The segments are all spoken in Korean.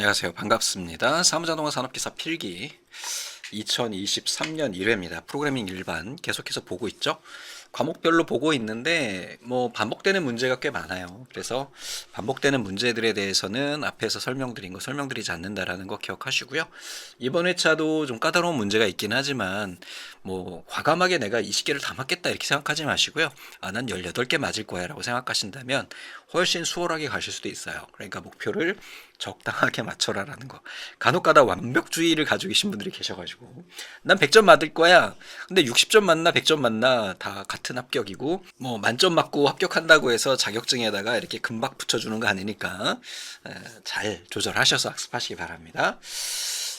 안녕하세요. 반갑습니다. 사무자동화 산업기사 필기 2023년 1회입니다. 프로그래밍 일반 계속해서 보고 있죠. 과목별로 보고 있는데 반복되는 문제가 꽤 많아요. 그래서 반복되는 문제들에 대해서는 앞에서 설명드린 거 설명드리지 않는다라는 거 기억하시고요. 이번 회차도 좀 까다로운 문제가 있긴 하지만 과감하게 내가 20개를 다 맞겠다 이렇게 생각하지 마시고요. 난 18개 맞을 거야 라고 생각하신다면 훨씬 수월하게 가실 수도 있어요. 그러니까 목표를 적당하게 맞춰라라는 거. 간혹가다 완벽주의를 가지고 계신 분들이 계셔가지고 난 100점 맞을 거야. 근데 60점 맞나 100점 맞나 다 같은 합격이고 만점 맞고 합격한다고 해서 자격증에다가 이렇게 금박 붙여주는 거 아니니까 잘 조절하셔서 학습하시기 바랍니다.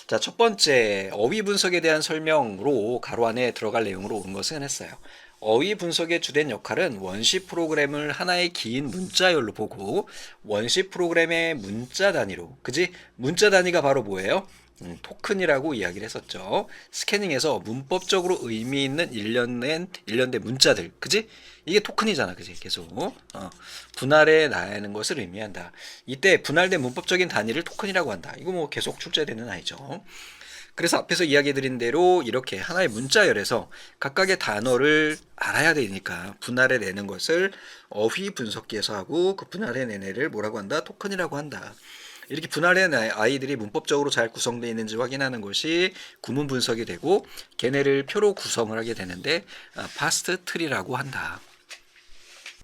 자, 첫 번째 어휘 분석에 대한 설명으로 가로 안에 들어갈 내용으로 온 것은 했어요. 어휘 분석의 주된 역할은 원시 프로그램을 하나의 긴 문자열로 보고 원시 프로그램의 문자 단위로, 그지? 문자 단위가 바로 뭐예요? 토큰이라고 이야기를 했었죠. 스캐닝에서 문법적으로 의미 있는 일련된 문자들, 그지? 이게 토큰이잖아, 그지? 계속 분할해 나가는 것을 의미한다. 이때 분할된 문법적인 단위를 토큰이라고 한다. 이거 계속 출제되는 아이죠. 그래서 앞에서 이야기 드린 대로 이렇게 하나의 문자열에서 각각의 단어를 알아야 되니까 분할해 내는 것을 어휘 분석기에서 하고 그 분할해 낸 애를 뭐라고 한다? 토큰이라고 한다. 이렇게 분할해 낸 아이들이 문법적으로 잘 구성되어 있는지 확인하는 것이 구문 분석이 되고 걔네를 표로 구성을 하게 되는데 파스트 트리라고 한다.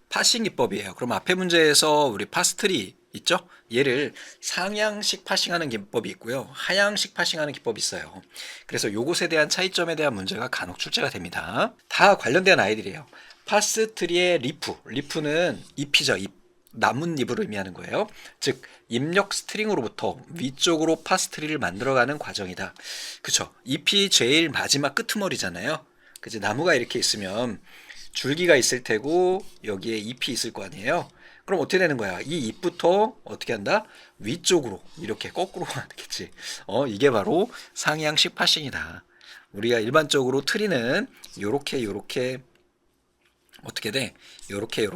파싱 기법이에요. 그럼 앞에 문제에서 우리 파스트리 있죠? 얘를 상향식 파싱하는 기법이 있고요. 하향식 파싱하는 기법이 있어요. 그래서 요것에 대한 차이점에 대한 문제가 간혹 출제가 됩니다. 다 관련된 아이들이에요. 파스트리의 리프는 잎이죠. 잎. 나뭇잎을 의미하는 거예요. 즉 입력 스트링으로부터 위쪽으로 파스트리를 만들어가는 과정이다. 그쵸? 잎이 제일 마지막 끄트머리잖아요. 그치? 나무가 이렇게 있으면 줄기가 있을 테고 여기에 잎이 있을 거 아니에요. 그럼 어떻게 되는 거야? 이 잎부터 어떻게 한다? 위쪽으로 이렇게 거꾸로 가겠지. 이게 바로 상향식 파싱이다. 우리가 일반적으로 트리는 요렇게 어떻게 돼? 요렇게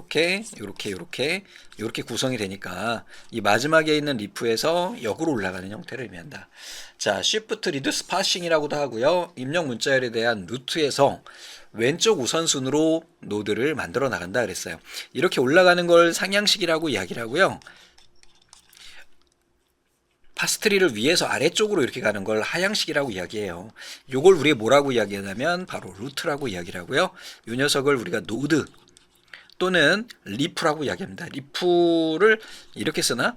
구성이 되니까 이 마지막에 있는 리프에서 역으로 올라가는 형태를 의미한다. 자, Shift Reduce Parsing이라고도 하고요. 입력 문자열에 대한 루트에서 왼쪽 우선순으로 노드를 만들어 나간다 그랬어요. 이렇게 올라가는 걸 상향식이라고 이야기를 하고요. 파스트리를 위에서 아래쪽으로 이렇게 가는 걸 하향식이라고 이야기해요. 요걸 우리가 뭐라고 이야기하냐면 바로 루트라고 이야기를 하고요. 이 녀석을 우리가 노드 또는 리프라고 이야기합니다. 리프를 이렇게 쓰나?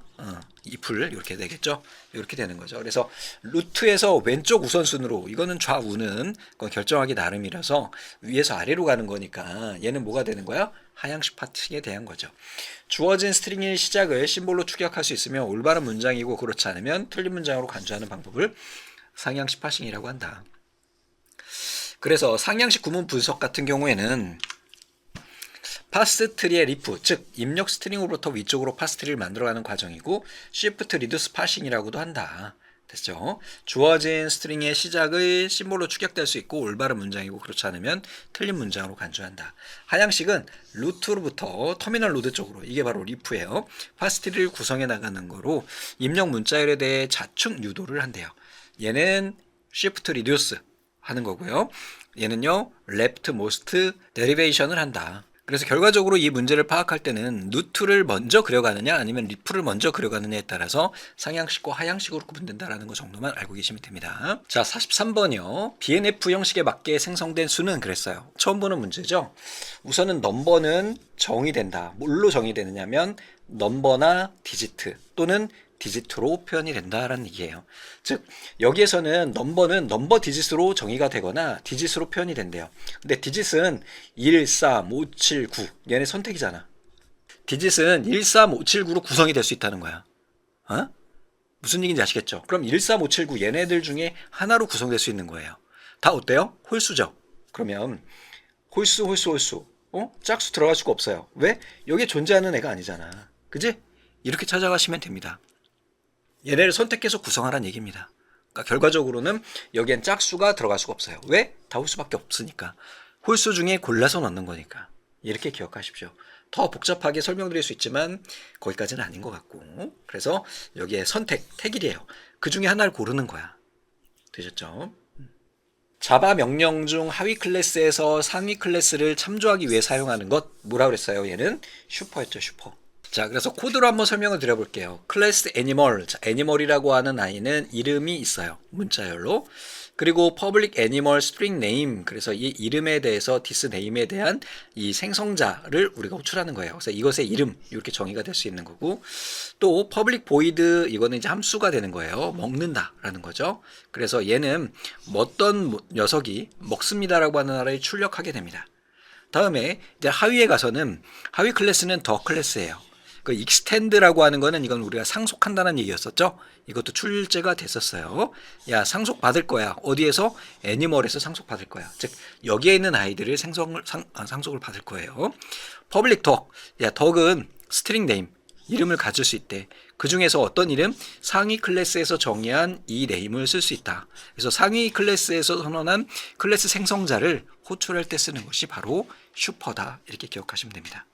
잎을 이렇게 되겠죠. 이렇게 되는 거죠. 그래서 루트에서 왼쪽 우선순으로, 이거는 좌우는 결정하기 나름이라서 위에서 아래로 가는 거니까 얘는 뭐가 되는 거야? 하향식 파팅에 대한 거죠. 주어진 스트링의 시작을 심볼로 추격할 수 있으면 올바른 문장이고 그렇지 않으면 틀린 문장으로 간주하는 방법을 상향식 파싱이라고 한다. 그래서 상향식 구문 분석 같은 경우에는 파스트리의 리프, 즉 입력 스트링으로부터 위쪽으로 파스트리를 만들어가는 과정이고 Shift Reduce Parsing이라고도 한다. 됐죠? 주어진 스트링의 시작의 심볼로 추격될 수 있고 올바른 문장이고 그렇지 않으면 틀린 문장으로 간주한다. 하향식은 루트로부터 터미널 노드 쪽으로, 이게 바로 리프예요. 파스트리를 구성해 나가는 거로 입력 문자열에 대해 좌측 유도를 한대요. 얘는 Shift Reduce 하는 거고요. 얘는요 Leftmost Derivation을 한다. 그래서 결과적으로 이 문제를 파악할 때는 루트를 먼저 그려가느냐 아니면 리프를 먼저 그려가느냐에 따라서 상향식과 하향식으로 구분된다는 거 정도만 알고 계시면 됩니다. 자, 43번이요. BNF 형식에 맞게 생성된 수는 그랬어요. 처음 보는 문제죠. 우선은 넘버는 정의된다. 뭘로 정의되느냐면 넘버나 디지트 또는 디지트로 표현이 된다라는 얘기예요. 즉 여기에서는 넘버는 넘버 디짓으로 정의가 되거나 디짓으로 표현이 된대요. 근데 디짓은 1, 3, 5, 7, 9 얘네 선택이잖아. 디짓은 1, 3, 5, 7, 9로 구성이 될 수 있다는 거야. 무슨 얘기인지 아시겠죠? 그럼 1, 3, 5, 7, 9 얘네들 중에 하나로 구성될 수 있는 거예요. 다 어때요? 홀수죠. 그러면 홀수 짝수 들어갈 수가 없어요. 왜? 여기에 존재하는 애가 아니잖아. 그지? 이렇게 찾아가시면 됩니다. 얘네를 선택해서 구성하라는 얘기입니다. 그러니까 결과적으로는 여기엔 짝수가 들어갈 수가 없어요. 왜? 다 홀수밖에 없으니까. 홀수 중에 골라서 넣는 거니까. 이렇게 기억하십시오. 더 복잡하게 설명드릴 수 있지만 거기까지는 아닌 것 같고, 그래서 여기에 선택, 택일이에요. 그 중에 하나를 고르는 거야. 되셨죠? 자바 명령 중 하위 클래스에서 상위 클래스를 참조하기 위해 사용하는 것, 뭐라 그랬어요? 얘는 슈퍼였죠, 슈퍼. 자, 그래서 코드로 한번 설명을 드려볼게요. 클래스 애니멀, 애니멀이라고 하는 아이는 이름이 있어요. 문자열로. 그리고 public animal string name, 그래서 이 이름에 대해서 this name에 대한 이 생성자를 우리가 호출하는 거예요. 그래서 이것의 이름, 이렇게 정의가 될 수 있는 거고, 또 public void, 이거는 이제 함수가 되는 거예요. 먹는다라는 거죠. 그래서 얘는 어떤 녀석이 먹습니다라고 하는 하나를 출력하게 됩니다. 다음에 이제 하위에 가서는 하위 클래스는 더 클래스예요. 그 extend라고 하는 거는 이건 우리가 상속한다는 얘기였었죠. 이것도 출제가 됐었어요. 야, 상속 받을 거야. 어디에서? 애니멀에서 상속 받을 거야. 즉 여기에 있는 아이들을 상속을 받을 거예요. public dog. 야, 덕은 스트링 네임, 이름을 가질 수 있대. 그 중에서 어떤 이름? 상위 클래스에서 정의한 이 네임을 쓸 수 있다. 그래서 상위 클래스에서 선언한 클래스 생성자를 호출할 때 쓰는 것이 바로 슈퍼다. 이렇게 기억하시면 됩니다.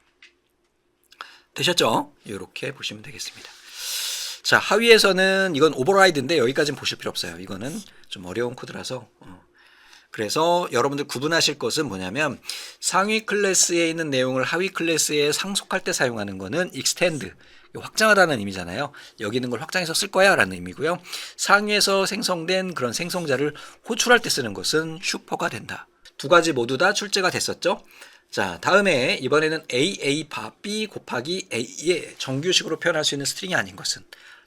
되셨죠? 이렇게 보시면 되겠습니다. 자, 하위에서는 이건 오버라이드인데 여기까지는 보실 필요 없어요. 이거는 좀 어려운 코드라서. 그래서 여러분들 구분하실 것은 뭐냐면 상위 클래스에 있는 내용을 하위 클래스에 상속할 때 사용하는 거는 extend, 확장하다는 의미잖아요. 여기 있는 걸 확장해서 쓸 거야 라는 의미고요. 상위에서 생성된 그런 생성자를 호출할 때 쓰는 것은 슈퍼가 된다. 두 가지 모두 다 출제가 됐었죠. 자, 다음에 이번에는 AA 바 B 곱하기 A의 정규식으로 표현할 수 있는 스트링이 아닌 것은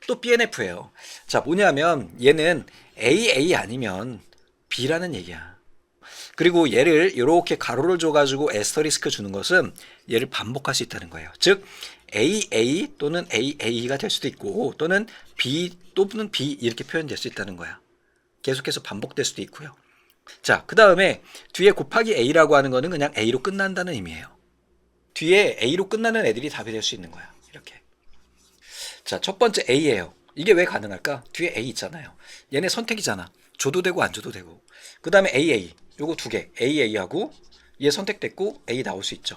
또 BNF예요. 자, 뭐냐면 얘는 AA 아니면 B라는 얘기야. 그리고 얘를 이렇게 가로를 줘가지고 에스터리스크 주는 것은 얘를 반복할 수 있다는 거예요. 즉 AA 또는 AA가 될 수도 있고 또는 B 또는 B 이렇게 표현될 수 있다는 거야. 계속해서 반복될 수도 있고요. 자, 그 다음에 뒤에 곱하기 A라고 하는 거는 그냥 A로 끝난다는 의미예요. 뒤에 A로 끝나는 애들이 답이 될 수 있는 거야. 이렇게. 자, 첫 번째 A예요. 이게 왜 가능할까? 뒤에 A 있잖아요. 얘네 선택이잖아. 줘도 되고 안 줘도 되고. 그 다음에 AA. 요거 두 개. AA하고 얘 선택됐고 A 나올 수 있죠.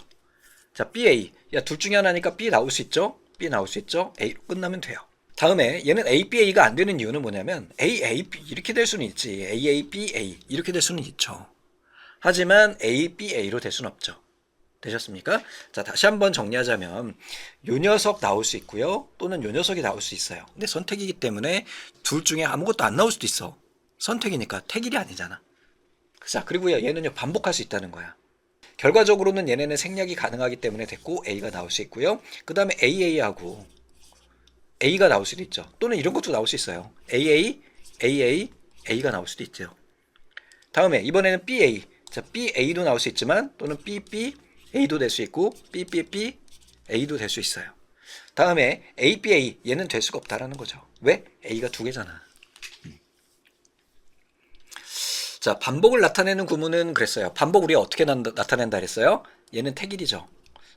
자, BA. 야, 둘 중에 하나니까 B 나올 수 있죠? B 나올 수 있죠? A로 끝나면 돼요. 다음에 얘는 ABA가 안 되는 이유는 뭐냐면 AAB 이렇게 될 수는 있지. AABA 이렇게 될 수는 있죠. 하지만 ABA로 될 수는 없죠. 되셨습니까? 자, 다시 한번 정리하자면 요 녀석 나올 수 있고요. 또는 요 녀석이 나올 수 있어요. 근데 선택이기 때문에 둘 중에 아무것도 안 나올 수도 있어. 선택이니까 택일이 아니잖아. 자, 그리고요, 얘는요 반복할 수 있다는 거야. 결과적으로는 얘네는 생략이 가능하기 때문에 됐고 A가 나올 수 있고요. 그 다음에 AA하고 A가 나올 수도 있죠. 또는 이런 것도 나올 수 있어요. AA, AA, A가 나올 수도 있죠. 다음에 이번에는 BA. 자, BA도 나올 수 있지만 또는 BB, A도 될 수 있고 BBB, A도 될 수 있어요. 다음에 ABA, 얘는 될 수가 없다라는 거죠. 왜? A가 두 개잖아. 자, 반복을 나타내는 구문은 그랬어요. 반복 우리가 어떻게 나타낸다 그랬어요? 얘는 택일이죠.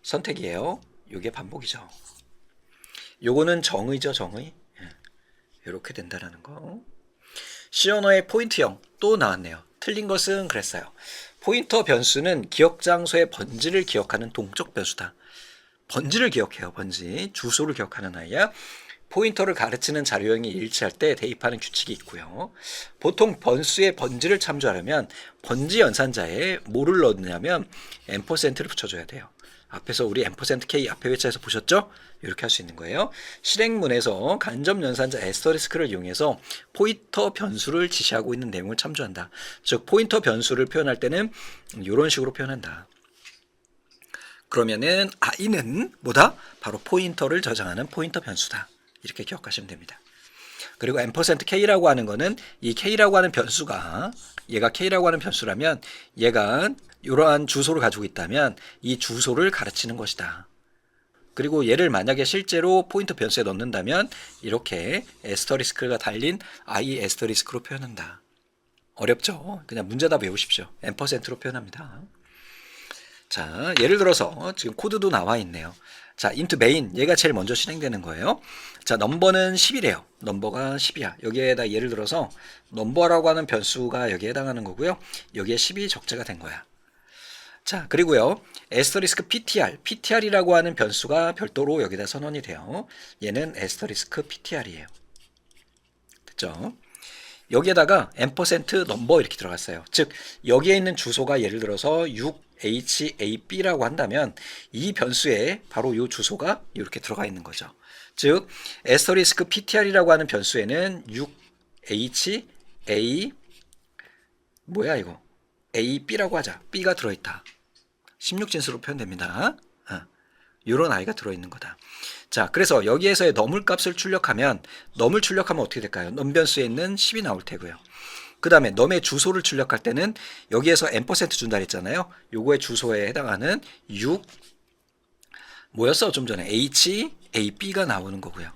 선택이에요. 이게 반복이죠. 요거는 정의죠, 정의. 이렇게 된다라는 거. C 언어의 포인트형 또 나왔네요. 틀린 것은 그랬어요. 포인터 변수는 기억 장소의 번지를 기억하는 동적 변수다. 번지를 기억해요, 번지. 주소를 기억하는 아이야. 포인터를 가르치는 자료형이 일치할 때 대입하는 규칙이 있고요. 보통 번수의 번지를 참조하려면 번지 연산자에 뭐를 넣느냐면 %를 붙여줘야 돼요. 앞에서 우리 %k 앞에 회차에서 보셨죠? 이렇게 할 수 있는 거예요. 실행문에서 간접 연산자 에스터리스크를 이용해서 포인터 변수를 지시하고 있는 내용을 참조한다. 즉 포인터 변수를 표현할 때는 이런 식으로 표현한다. 그러면은 i는 뭐다? 바로 포인터를 저장하는 포인터 변수다. 이렇게 기억하시면 됩니다. 그리고 %k라고 하는 거는 이 k라고 하는 변수가 얘가 k라고 하는 변수라면 얘가 이러한 주소를 가지고 있다면 이 주소를 가르치는 것이다. 그리고 얘를 만약에 실제로 포인터 변수에 넣는다면 이렇게 에스터리스크가 달린 i 에스터리스크로 표현한다. 어렵죠? 그냥 문제다 외우십시오. %로 표현합니다. 자, 예를 들어서 지금 코드도 나와 있네요. 자, into main 얘가 제일 먼저 실행되는 거예요. 자, 넘버는 10이래요. 넘버가 10이야. 여기에다 예를 들어서 넘버라고 하는 변수가 여기에 해당하는 거고요. 여기에 10이 적재가 된 거야. 자, 그리고요. 에스터리스크 PTR이라고 하는 변수가 별도로 여기다 선언이 돼요. 얘는 에스터리스크 PTR이에요. 됐죠? 여기에다가 ampersand 넘버 이렇게 들어갔어요. 즉 여기에 있는 주소가 예를 들어서 6HAB라고 한다면 이 변수에 바로 이 주소가 이렇게 들어가 있는 거죠. 즉 에스터리스크 PTR이라고 하는 변수에는 6HA 뭐야 이거 AB라고 하자. B가 들어있다. 16진수로 표현됩니다. 이런 아이가 들어있는 거다. 자, 그래서 여기에서의 넘을 값을 출력하면 어떻게 될까요? 넘 변수에 있는 10이 나올 테고요. 그 다음에 넘의 주소를 출력할 때는 여기에서 ampersand 준다 했잖아요. 요거의 주소에 해당하는 6 뭐였어? 좀 전에 HAB가 나오는 거고요.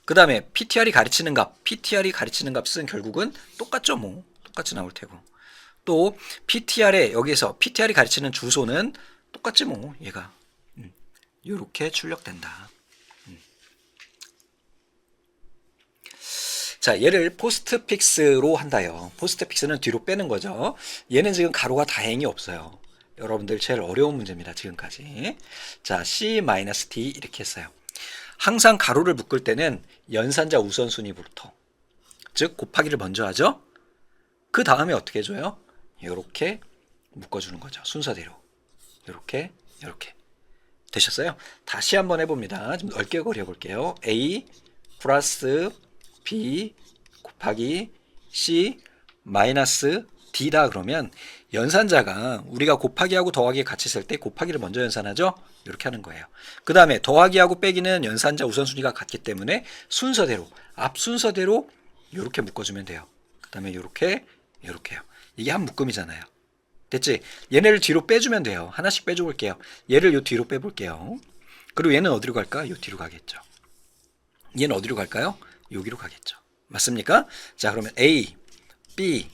그 다음에 PTR이 가르치는 값은 결국은 똑같죠. 뭐 똑같이 나올 테고 또 여기에서 PTR이 가르치는 주소는 똑같지 뭐 얘가 이렇게 출력된다. 자, 얘를 포스트픽스로 한다요. 포스트픽스는 뒤로 빼는 거죠. 얘는 지금 가로가 다행히 없어요. 여러분들 제일 어려운 문제입니다. 지금까지. 자, C-D 이렇게 했어요. 항상 가로를 묶을 때는 연산자 우선순위부터 즉 곱하기를 먼저 하죠. 그 다음에 어떻게 해줘요? 이렇게 묶어주는 거죠. 순서대로. 이렇게 되셨어요? 다시 한번 해봅니다. 좀 넓게 그려볼게요. A 플러스 B 곱하기 C 마이너스 D다 그러면 연산자가 우리가 곱하기하고 더하기 같이 쓸 때 곱하기를 먼저 연산하죠? 이렇게 하는 거예요. 그 다음에 더하기하고 빼기는 연산자 우선순위가 같기 때문에 순서대로 앞 순서대로 이렇게 묶어주면 돼요. 그 다음에 이렇게요. 이게 한 묶음이잖아요. 됐지? 얘네를 뒤로 빼주면 돼요. 하나씩 빼줘 볼게요. 얘를 요 뒤로 빼볼게요. 그리고 얘는 어디로 갈까? 요 뒤로 가겠죠. 얘는 어디로 갈까요? 여기로 가겠죠. 맞습니까? 자, 그러면 A, B,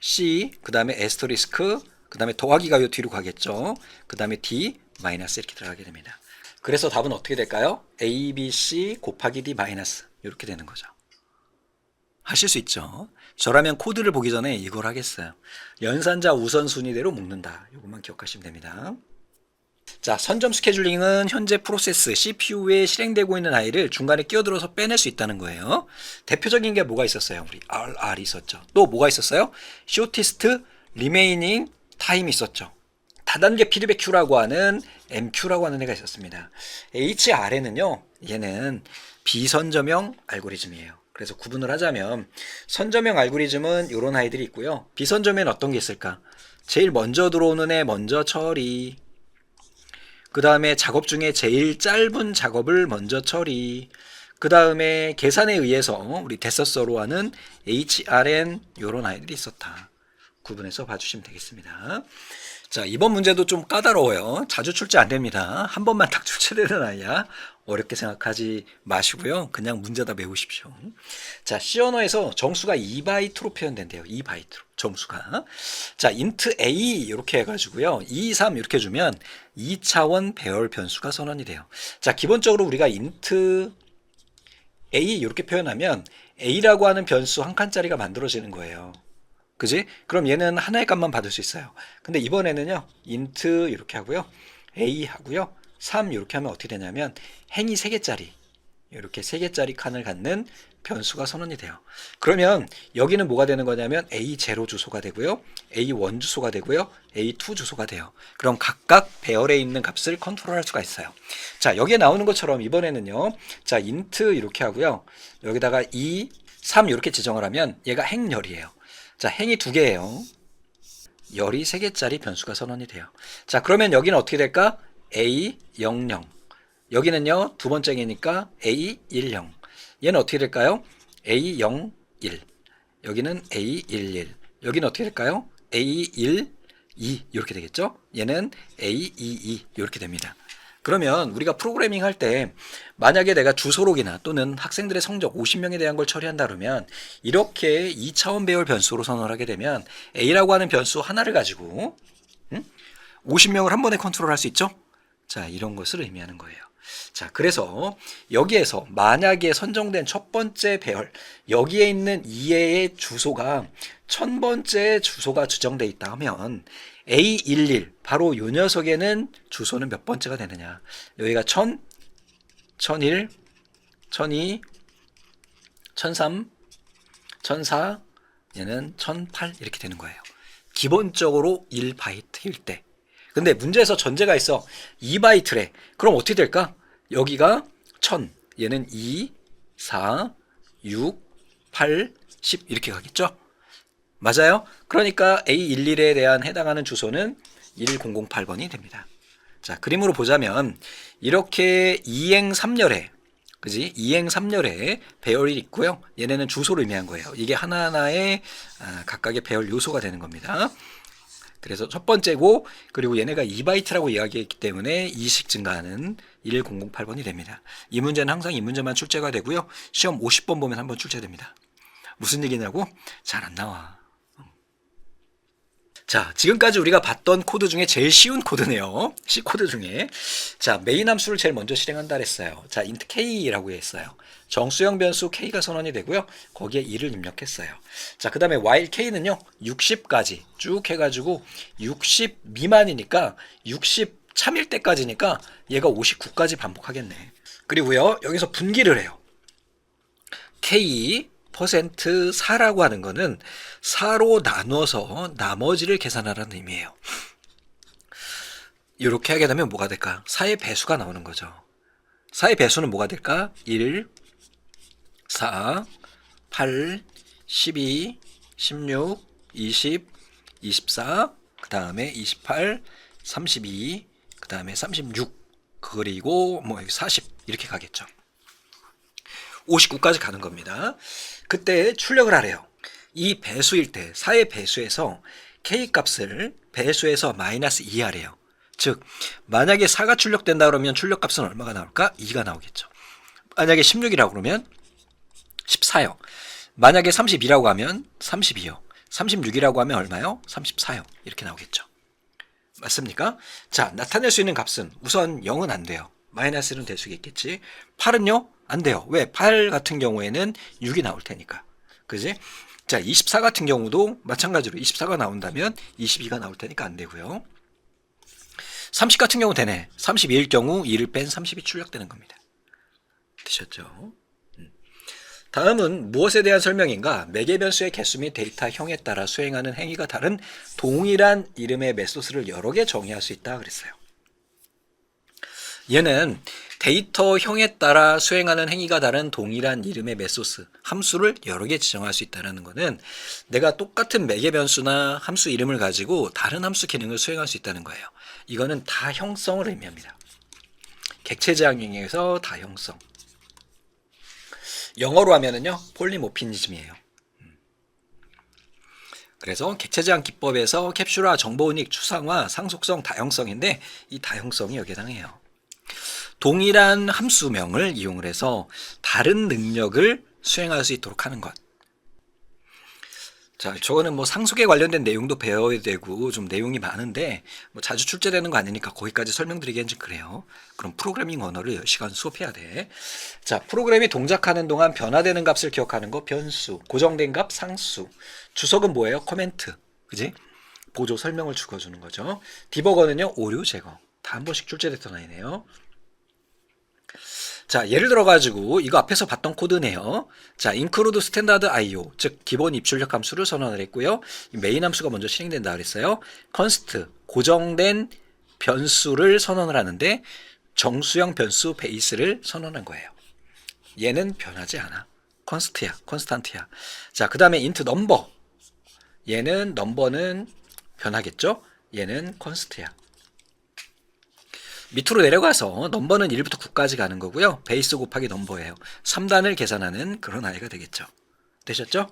C, 그 다음에 에스터리스크, 그 다음에 더하기가 요 뒤로 가겠죠. 그 다음에 D, 마이너스 이렇게 들어가게 됩니다. 그래서 답은 어떻게 될까요? A, B, C 곱하기 D 마이너스 이렇게 되는 거죠. 하실 수 있죠. 저라면 코드를 보기 전에 이걸 하겠어요. 연산자 우선순위대로 묶는다. 이것만 기억하시면 됩니다. 자, 선점 스케줄링은 현재 프로세스 CPU에 실행되고 있는 아이를 중간에 끼어들어서 빼낼 수 있다는 거예요. 대표적인 게 뭐가 있었어요? 우리 RR 있었죠. 또 뭐가 있었어요? Shortest Remaining Time 있었죠. 다단계 피드백 큐라고 하는 MQ라고 하는 애가 있었습니다. HR에는요, 얘는 비선점형 알고리즘이에요. 그래서 구분을 하자면 선점형 알고리즘은 이런 아이들이 있고요. 비선점형은 어떤 게 있을까? 제일 먼저 들어오는 애 먼저 처리. 그 다음에 작업 중에 제일 짧은 작업을 먼저 처리. 그 다음에 계산에 의해서 우리 대서서로 하는 HRN 이런 아이들이 있었다. 구분해서 봐주시면 되겠습니다. 자, 이번 문제도 좀 까다로워요. 자주 출제 안 됩니다. 한 번만 딱 출제되는 아이야. 어렵게 생각하지 마시고요. 그냥 문제 다 외우십시오. 자, C 언어에서 정수가 2바이트로 표현된대요. 2바이트로 정수가. 자, int a 이렇게 해가지고요. 2, 3 이렇게 주면 2차원 배열 변수가 선언이 돼요. 자, 기본적으로 우리가 int a 이렇게 표현하면 a라고 하는 변수 한 칸짜리가 만들어지는 거예요. 그지? 그럼 얘는 하나의 값만 받을 수 있어요. 근데 이번에는요, int 이렇게 하고요, a 하고요, 3 이렇게 하면 어떻게 되냐면 행이 3개짜리, 이렇게 3개짜리 칸을 갖는 변수가 선언이 돼요. 그러면 여기는 뭐가 되는 거냐면 A0 주소가 되고요, A1 주소가 되고요, A2 주소가 돼요. 그럼 각각 배열에 있는 값을 컨트롤할 수가 있어요. 자, 여기에 나오는 것처럼 이번에는요, 자, int 이렇게 하고요, 여기다가 2, 3 이렇게 지정을 하면 얘가 행열이에요. 자, 행이 2개예요. 열이 3개짜리 변수가 선언이 돼요. 자, 그러면 여기는 어떻게 될까? A00. 여기는요, 두 번째이니까 A10. 얘는 어떻게 될까요? A01. 여기는 A11. 여기는 어떻게 될까요? A12. 이렇게 되겠죠? 얘는 A22. 이렇게 됩니다. 그러면 우리가 프로그래밍 할 때 만약에 내가 주소록이나 또는 학생들의 성적 50명에 대한 걸 처리한다 그러면 이렇게 2차원 배열 변수로 선언을 하게 되면 A라고 하는 변수 하나를 가지고 50명을 한 번에 컨트롤할 수 있죠? 자, 이런 것을 의미하는 거예요. 자, 그래서 여기에서 만약에 선정된 첫 번째 배열, 여기에 있는 2회의 주소가 1000번째 주소가 지정되어 있다 하면 A11 바로 요 녀석에는 주소는 몇 번째가 되느냐. 여기가 1000, 1001, 1002, 1003, 1004, 얘는 1008 이렇게 되는 거예요. 기본적으로 1바이트일 때. 근데 문제에서 전제가 있어. 2바이트래. 그럼 어떻게 될까? 여기가 1000, 얘는 2, 4, 6, 8, 10 이렇게 가겠죠? 맞아요? 그러니까 A11에 대한 해당하는 주소는 1008번이 됩니다. 자, 그림으로 보자면 이렇게 2행 3열에 그지? 2행 3열에 배열이 있고요. 얘네는 주소를 의미한 거예요. 이게 하나하나의 각각의 배열 요소가 되는 겁니다. 그래서 첫 번째고, 그리고 얘네가 2바이트라고 이야기했기 때문에 2씩 증가하는 1008번이 됩니다. 이 문제는 항상 이 문제만 출제가 되고요. 시험 50번 보면 한번 출제됩니다. 무슨 얘기냐고? 잘 안 나와. 자, 지금까지 우리가 봤던 코드 중에 제일 쉬운 코드네요. C 코드 중에. 자, 메인 함수를 제일 먼저 실행한다 그랬어요. 자, int k라고 했어요. 정수형 변수 k가 선언이 되고요. 거기에 2를 입력했어요. 자, 그 다음에 while k는요, 60까지 쭉 해가지고 60 미만이니까 60 참일 때까지니까 얘가 59까지 반복하겠네. 그리고요, 여기서 분기를 해요. k 퍼센트 4라고 하는 거는 4로 나눠서 나머지를 계산하라는 의미예요. 이렇게 하게 되면 뭐가 될까? 4의 배수가 나오는 거죠. 4의 배수는 뭐가 될까? 1, 4, 8, 12, 16, 20, 24, 그 다음에 28, 32, 그 다음에 36, 그리고 뭐 40 이렇게 가겠죠. 59까지 가는 겁니다. 그때 출력을 하래요. 이 배수일 때 4의 배수에서 K값을 배수에서 마이너스 2 하래요. 즉 만약에 4가 출력된다 그러면 출력값은 얼마가 나올까? 2가 나오겠죠. 만약에 16이라고 그러면 14요. 만약에 32라고 하면 32요. 36이라고 하면 얼마요? 34요. 이렇게 나오겠죠. 맞습니까? 자, 나타낼 수 있는 값은 우선 0은 안 돼요. 마이너스는 될 수 있겠지. 8은요? 안 돼요. 왜? 8 같은 경우에는 6이 나올 테니까. 그지? 자, 24 같은 경우도 마찬가지로 24가 나온다면 22가 나올 테니까 안 되고요. 30 같은 경우 되네. 32일 경우 2를 뺀 30이 출력되는 겁니다. 되셨죠? 다음은 무엇에 대한 설명인가? 매개 변수의 개수 및 데이터형에 따라 수행하는 행위가 다른 동일한 이름의 메소스를 여러 개 정의할 수 있다 그랬어요. 얘는 데이터형에 따라 수행하는 행위가 다른 동일한 이름의 메소스, 함수를 여러 개 지정할 수 있다는 것은 내가 똑같은 매개 변수나 함수 이름을 가지고 다른 함수 기능을 수행할 수 있다는 거예요. 이거는 다형성을 의미합니다. 객체 제한형에서 다형성. 영어로 하면은요, 폴리모피니즘이에요. 그래서 객체 제한 기법에서 캡슐화, 정보은익, 추상화, 상속성, 다형성인데 이 다형성이 여기에 해당해요. 동일한 함수명을 이용을 해서 다른 능력을 수행할 수 있도록 하는 것. 자, 저거는 뭐 상속에 관련된 내용도 배워야 되고 좀 내용이 많은데 뭐 자주 출제되는 거 아니니까 거기까지 설명드리기엔 좀 그래요. 그럼 프로그래밍 언어를 10시간 수업해야 돼. 자, 프로그램이 동작하는 동안 변화되는 값을 기억하는 거 변수, 고정된 값 상수, 주석은 뭐예요? 코멘트, 그지? 보조 설명을 죽어주는 거죠. 디버거는요, 오류 제거. 다 한 번씩 출제됐던 아이네요. 자, 예를 들어가지고 이거 앞에서 봤던 코드네요. 자, include standard IO, 즉 기본 입출력 함수를 선언을 했고요. 메인 함수가 먼저 실행된다 그랬어요. const, 고정된 변수를 선언을 하는데 정수형 변수 베이스를 선언한 거예요. 얘는 변하지 않아. const야, constant야. 자, 그 다음에 int number, 얘는 넘버는 변하겠죠. 얘는 const야. 밑으로 내려가서 넘버는 1부터 9까지 가는 거고요. 베이스 곱하기 넘버예요. 3단을 계산하는 그런 아이가 되겠죠. 되셨죠?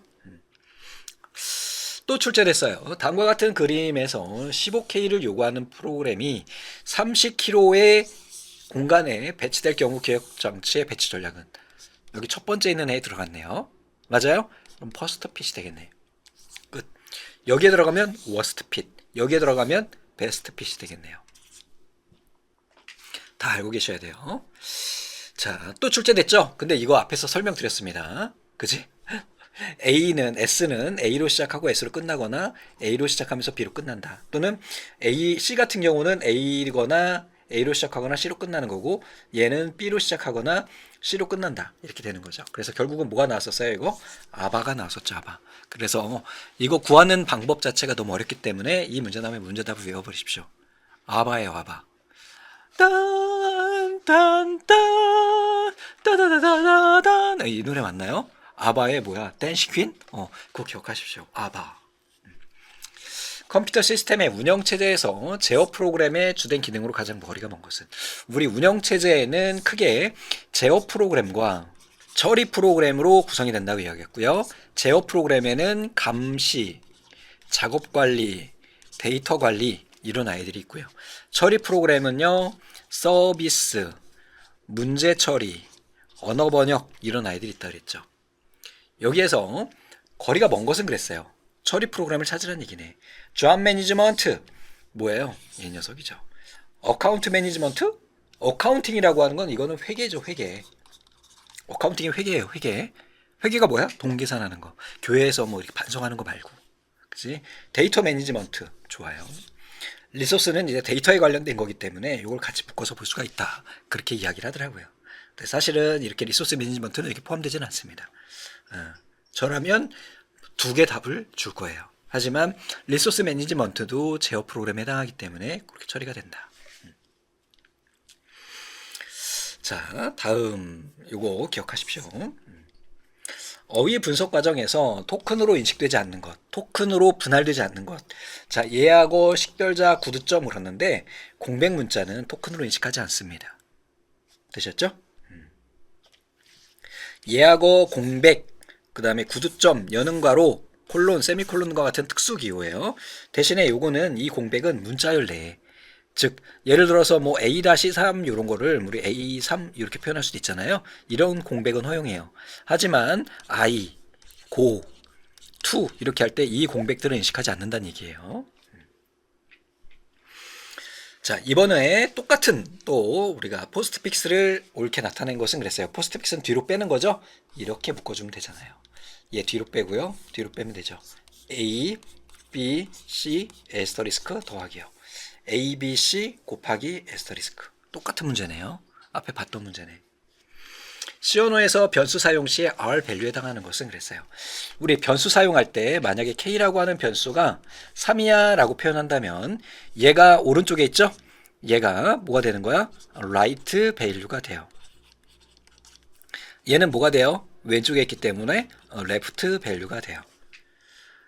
또 출제됐어요. 다음과 같은 그림에서 15K를 요구하는 프로그램이 30km의 공간에 배치될 경우 기억 장치의 배치 전략은 여기 첫 번째 있는 애에 들어갔네요. 맞아요? 그럼 퍼스트 핏이 되겠네요. 끝. 여기에 들어가면 워스트 핏, 여기에 들어가면 베스트 핏이 되겠네요. 다 알고 계셔야 돼요. 자, 또 출제됐죠? 근데 이거 앞에서 설명드렸습니다. 그지? S는 A로 시작하고 S로 끝나거나 A로 시작하면서 B로 끝난다. 또는 C 같은 경우는 A거나 A로 시작하거나 C로 끝나는 거고 얘는 B로 시작하거나 C로 끝난다. 이렇게 되는 거죠. 그래서 결국은 뭐가 나왔었어요? 이거 아바가 나왔었죠. 아바. 그래서 이거 구하는 방법 자체가 너무 어렵기 때문에 이 문제 다음에 문제답을 외워버리십시오. 아바예요. 아바. 딴딴딴 따다다다다단 이 노래 맞나요? 아바의 뭐야? 댄시 퀸? 그거 기억하십시오. 아바. 컴퓨터 시스템의 운영체제에서 제어 프로그램의 주된 기능으로 가장 머리가 먼 것은 우리 운영체제에는 크게 제어 프로그램과 처리 프로그램으로 구성이 된다고 이야기했고요. 제어 프로그램에는 감시, 작업 관리, 데이터 관리 이런 아이들이 있고요. 처리 프로그램은요. 서비스, 문제 처리, 언어 번역 이런 아이들이 있다 그랬죠. 여기에서 거리가 먼 것은 그랬어요. 처리 프로그램을 찾으라는 얘기네. 존 매니지먼트 뭐예요? 이 녀석이죠. 어카운트 매니지먼트? 어카운팅이라고 하는 건 이거는 회계죠. 회계. 어카운팅이 회계예요. 회계. 회계가 뭐야? 동계산하는 거. 교회에서 뭐 이렇게 반성하는 거 말고. 그치? 데이터 매니지먼트 좋아요. 리소스는 이제 데이터에 관련된 거기 때문에 이걸 같이 묶어서 볼 수가 있다. 그렇게 이야기를 하더라고요. 근데 사실은 이렇게 리소스 매니지먼트는 이렇게 포함되지는 않습니다. 저라면 두 개 답을 줄 거예요. 하지만 리소스 매니지먼트도 제어 프로그램에 해당하기 때문에 그렇게 처리가 된다. 자, 다음 요거 기억하십시오. 어휘 분석 과정에서 토큰으로 인식되지 않는 것, 토큰으로 분할되지 않는 것. 자, 예하고 식별자 구두점 그랬는데 공백 문자는 토큰으로 인식하지 않습니다. 되셨죠? 예하고 공백, 그 다음에 구두점, 여는 괄호, 콜론, 세미콜론과 같은 특수 기호예요. 대신에 요거는 이 공백은 문자열 내에 즉 예를 들어서 뭐 A-3 이런 거를 우리 A3 이렇게 표현할 수도 있잖아요. 이런 공백은 허용해요. 하지만 I, 고, to 이렇게 할 때 이 공백들은 인식하지 않는다는 얘기예요. 자, 이번에 똑같은 또 우리가 포스트픽스를 옳게 나타낸 것은 그랬어요. 포스트픽스는 뒤로 빼는 거죠. 이렇게 묶어주면 되잖아요. 얘 뒤로 빼고요. 뒤로 빼면 되죠. A, B, C, 에스터리스크 더하기요. A, B, C 곱하기 에스터리스크. 똑같은 문제네요. 앞에 봤던 문제네. 시어노에서 변수 사용 시에 R 밸류에 해당하는 것은 그랬어요. 우리 변수 사용할 때 만약에 K라고 하는 변수가 3이야 라고 표현한다면 얘가 오른쪽에 있죠? 얘가 뭐가 되는 거야? right value가 돼요. 얘는 뭐가 돼요? 왼쪽에 있기 때문에 left value가 돼요.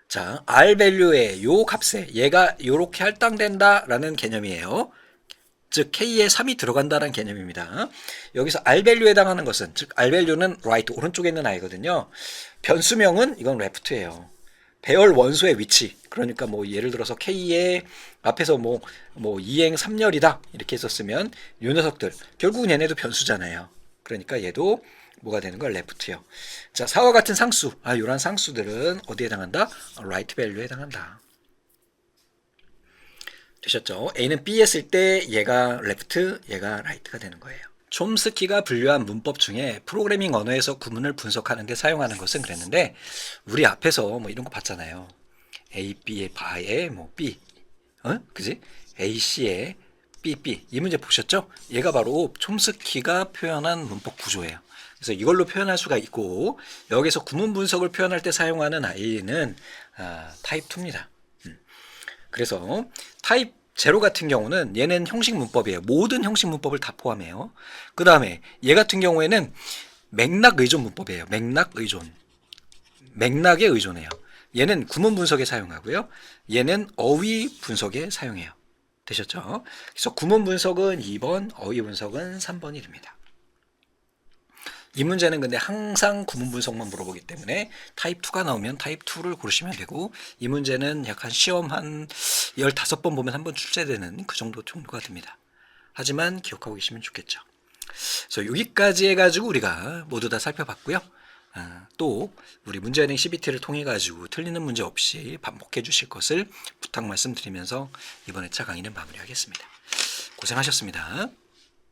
자, R 밸류의 요 값에 얘가 요렇게 할당된다 라는 개념이에요. 즉 K에 3이 들어간다는 개념입니다. 여기서 R 밸류에 해당하는 것은 즉 R 밸류는 right 오른쪽에 있는 아이거든요. 변수명은 이건 left예요. 배열 원소의 위치 그러니까 뭐 예를 들어서 K의 앞에서 뭐 2행 3열이다 이렇게 했었으면 요 녀석들 결국은 얘네도 변수잖아요. 그러니까 얘도 뭐가 되는 걸 left요. 자, 4와 같은 상수 요런 상수들은 어디에 해당한다? right value에 해당한다. 되셨죠? A는 B 했을 때 얘가 left, 얘가 right가 되는 거예요. 촘스키가 분류한 문법 중에 프로그래밍 언어에서 구문을 분석하는 데 사용하는 것은 그랬는데 우리 앞에서 뭐 이런 거 봤잖아요. A, B의 바에 뭐 B, 그지? A, C의 B, B 이 문제 보셨죠? 얘가 바로 촘스키가 표현한 문법 구조예요. 그래서 이걸로 표현할 수가 있고 여기서 구문 분석을 표현할 때 사용하는 I는 타입 2입니다. 그래서 타입 0 같은 경우는 얘는 형식 문법이에요. 모든 형식 문법을 다 포함해요. 그 다음에 얘 같은 경우에는 맥락 의존 문법이에요. 맥락 의존. 맥락에 의존해요. 얘는 구문 분석에 사용하고요. 얘는 어휘 분석에 사용해요. 되셨죠? 그래서 구문 분석은 2번, 어휘 분석은 3번이 됩니다. 이 문제는 근데 항상 구문 분석만 물어보기 때문에 타입 2가 나오면 타입 2를 고르시면 되고 이 문제는 약 한 시험 한 15번 보면 한 번 출제되는 그 정도 정도가 됩니다. 하지만 기억하고 계시면 좋겠죠. 그래서 여기까지 해가지고 우리가 모두 다 살펴봤고요. 또 우리 문제은행 CBT를 통해 가지고 틀리는 문제 없이 반복해 주실 것을 부탁 말씀드리면서 이번 회차 강의는 마무리하겠습니다. 고생하셨습니다.